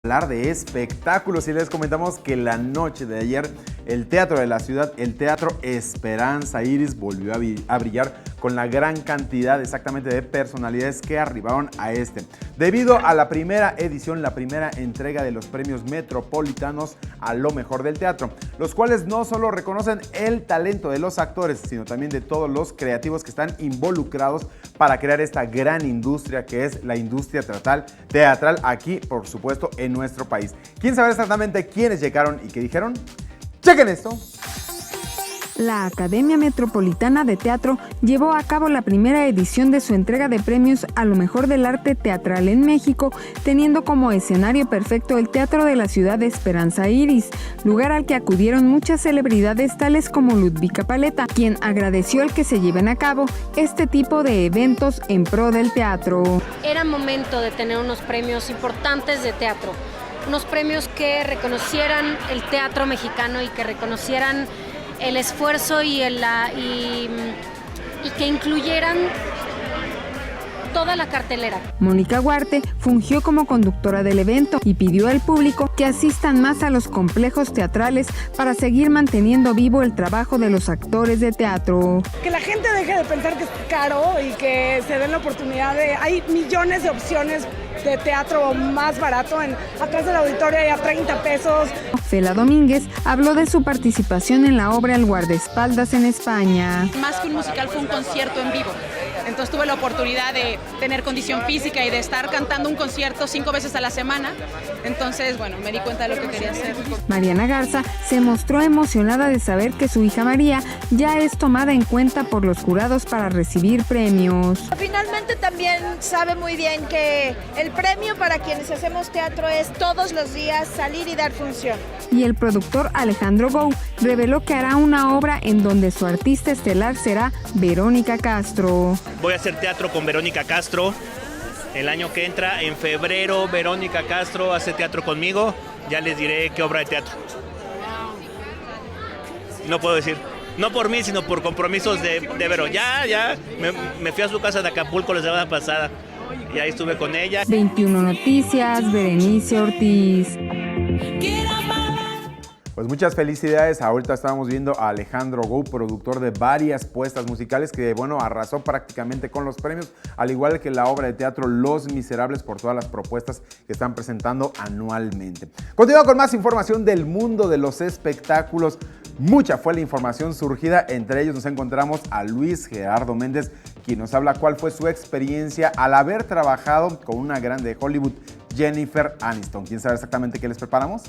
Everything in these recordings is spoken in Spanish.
Hablar de espectáculos y les comentamos que la noche de ayer el Teatro de la Ciudad, el Teatro Esperanza Iris, volvió a brillar con la gran cantidad exactamente de personalidades que arribaron a debido a la primera edición, la primera entrega de los premios metropolitanos a lo mejor del teatro, los cuales no solo reconocen el talento de los actores, sino también de todos los creativos que están involucrados para crear esta gran industria que es la industria teatral aquí, por supuesto, en nuestro país. ¿Quieren saber exactamente quiénes llegaron y qué dijeron? ¡Chequen esto! La Academia Metropolitana de Teatro llevó a cabo la primera edición de su entrega de premios a lo mejor del arte teatral en México, teniendo como escenario perfecto el Teatro de la Ciudad de Esperanza Iris, lugar al que acudieron muchas celebridades tales como Ludvika Paleta, quien agradeció el que se lleven a cabo este tipo de eventos en pro del teatro. Era momento de tener unos premios importantes de teatro, unos premios que reconocieran el teatro mexicano y que reconocieran el esfuerzo y que incluyeran toda la cartelera. Mónica Huarte fungió como conductora del evento y pidió al público que asistan más a los complejos teatrales para seguir manteniendo vivo el trabajo de los actores de teatro. Que la gente deje de pensar que es caro y que se den la oportunidad de... Hay millones de opciones de teatro más barato, atrás del auditorio hay a 30 pesos. Fela Domínguez habló de su participación en la obra El guardaespaldas en España. Más que un musical fue un concierto en vivo. Entonces tuve la oportunidad de tener condición física y de estar cantando un concierto 5 veces a la semana. Entonces, bueno, me di cuenta de lo que quería hacer. Mariana Garza se mostró emocionada de saber que su hija María ya es tomada en cuenta por los jurados para recibir premios. Finalmente también sabe muy bien que el premio para quienes hacemos teatro es todos los días salir y dar función. Y el productor Alejandro Gou reveló que hará una obra en donde su artista estelar será Verónica Castro. Voy a hacer teatro con Verónica Castro el año que entra, en febrero. Verónica Castro hace teatro conmigo, ya les diré qué obra de teatro. No puedo decir, no por mí, sino por compromisos de Vero. Ya, me fui a su casa de Acapulco la semana pasada y ahí estuve con ella. 21 Noticias, Berenice Ortiz. Pues muchas felicidades. Ahorita estábamos viendo a Alejandro Gou, productor de varias puestas musicales que, bueno, arrasó prácticamente con los premios, al igual que la obra de teatro Los Miserables, por todas las propuestas que están presentando anualmente. Continuamos con más información del mundo de los espectáculos. Mucha fue la información surgida, entre ellos nos encontramos a Luis Gerardo Méndez, quien nos habla cuál fue su experiencia al haber trabajado con una grande de Hollywood, Jennifer Aniston. ¿Quién sabe exactamente qué les preparamos?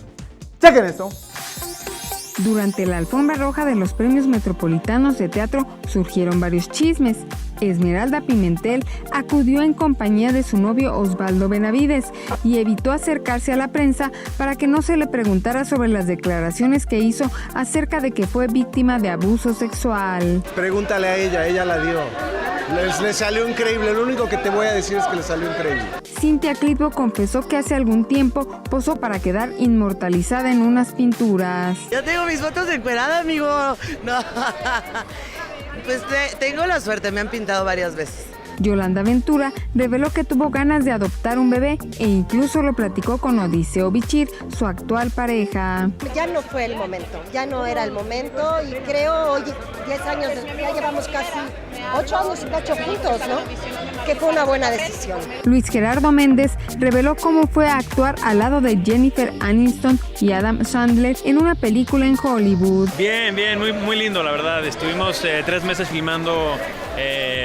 ¡Chequen esto! Durante la alfombra roja de los premios metropolitanos de teatro surgieron varios chismes. Esmeralda Pimentel acudió en compañía de su novio Osvaldo Benavides y evitó acercarse a la prensa para que no se le preguntara sobre las declaraciones que hizo acerca de que fue víctima de abuso sexual. Pregúntale a ella la dio. Le salió increíble, lo único que te voy a decir es que le salió increíble. Cintia Clitbo confesó que hace algún tiempo posó para quedar inmortalizada en unas pinturas. Ya tengo mis fotos encuerada, amigo. No. Pues tengo la suerte, me han pintado varias veces. Yolanda Ventura reveló que tuvo ganas de adoptar un bebé e incluso lo platicó con Odiseo Bichir, su actual pareja. Ya no fue el momento, ya no era el momento y creo, oye, 10 años, ya llevamos casi 8 años y cacho juntos, ¿no? Que fue una buena decisión. Luis Gerardo Méndez reveló cómo fue a actuar al lado de Jennifer Aniston y Adam Sandler en una película en Hollywood. Bien, muy lindo, la verdad. Estuvimos 3 meses filmando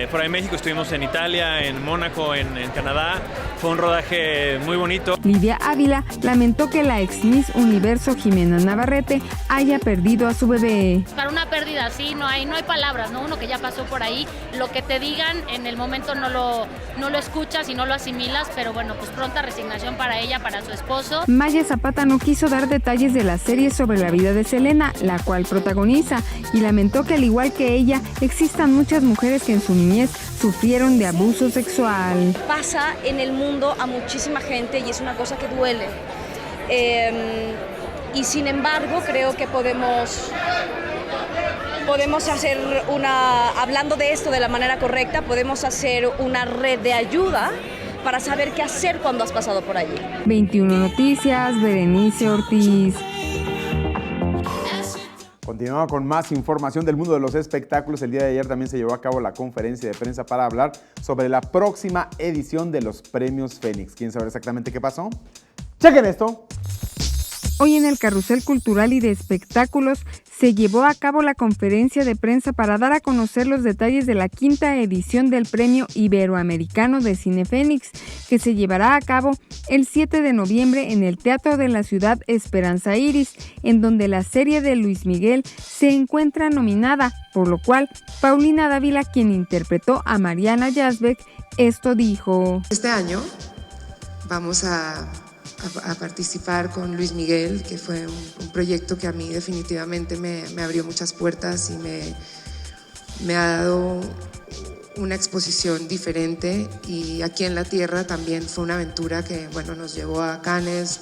fuera de México, estuvimos en Italia, en Mónaco, en Canadá. Fue un rodaje muy bonito. Lidia Ávila lamentó que la ex Miss Universo Jimena Navarrete haya perdido a su bebé. Para una pérdida así no hay palabras, ¿no? Uno que ya pasó por ahí, lo que te digan en el momento no lo escuchas y no lo asimilas, pero bueno, pues pronta resignación para ella, para su esposo. Maya Zapata no quiso dar detalles de la serie sobre la vida de Selena, la cual protagoniza, y lamentó que al igual que ella, existan muchas mujeres que en su niñez sufrieron de abuso sexual. Pasa en el mundo a muchísima gente y es una cosa que duele. Y sin embargo, creo que podemos hacer hablando de esto de la manera correcta, podemos hacer una red de ayuda para saber qué hacer cuando has pasado por allí. 21 Noticias, Berenice Ortiz. Continuamos con más información del mundo de los espectáculos. El día de ayer también se llevó a cabo la conferencia de prensa para hablar sobre la próxima edición de los Premios Fénix. ¿Quieren saber exactamente qué pasó? ¡Chequen esto! Hoy en el Carrusel Cultural y de Espectáculos se llevó a cabo la conferencia de prensa para dar a conocer los detalles de la 5ª edición del Premio Iberoamericano de Cine Fénix, que se llevará a cabo el 7 de noviembre en el Teatro de la Ciudad Esperanza Iris, en donde la serie de Luis Miguel se encuentra nominada, por lo cual Paulina Dávila, quien interpretó a Mariana Yazbek, esto dijo. Este año vamos a participar con Luis Miguel, que fue un proyecto que a mí definitivamente me abrió muchas puertas y me ha dado una exposición diferente, y aquí en la tierra también fue una aventura que nos llevó a Cannes,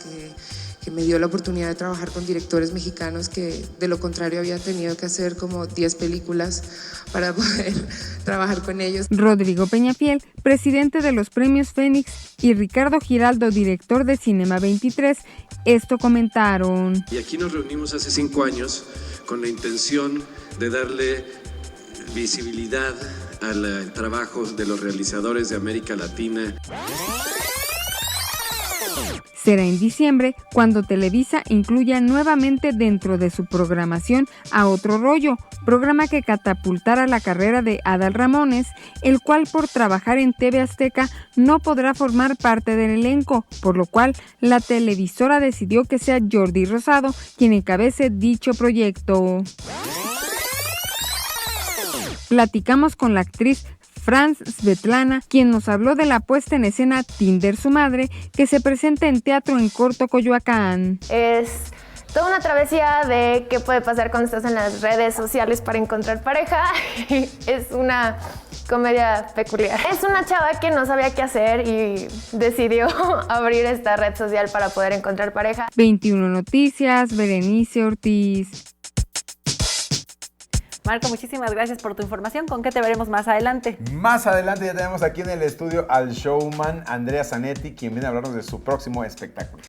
que me dio la oportunidad de trabajar con directores mexicanos que de lo contrario había tenido que hacer como 10 películas para poder trabajar con ellos. Rodrigo Peñafiel, presidente de los Premios Fénix, y Ricardo Giraldo, director de Cinema 23, esto comentaron. Y aquí nos reunimos hace 5 años con la intención de darle visibilidad al trabajo de los realizadores de América Latina. Será en diciembre cuando Televisa incluya nuevamente dentro de su programación A Otro Rollo, programa que catapultará la carrera de Adal Ramones, el cual por trabajar en TV Azteca no podrá formar parte del elenco, por lo cual la televisora decidió que sea Jordi Rosado quien encabece dicho proyecto. Platicamos con la actriz Franz Svetlana, quien nos habló de la puesta en escena Tinder su madre, que se presenta en teatro en Corto, Coyoacán. Es toda una travesía de qué puede pasar cuando estás en las redes sociales para encontrar pareja. Es una comedia peculiar. Es una chava que no sabía qué hacer y decidió abrir esta red social para poder encontrar pareja. 21 Noticias, Berenice Ortiz. Marco, muchísimas gracias por tu información. ¿Con qué te veremos más adelante? Más adelante ya tenemos aquí en el estudio al showman Andrea Zanetti, quien viene a hablarnos de su próximo espectáculo.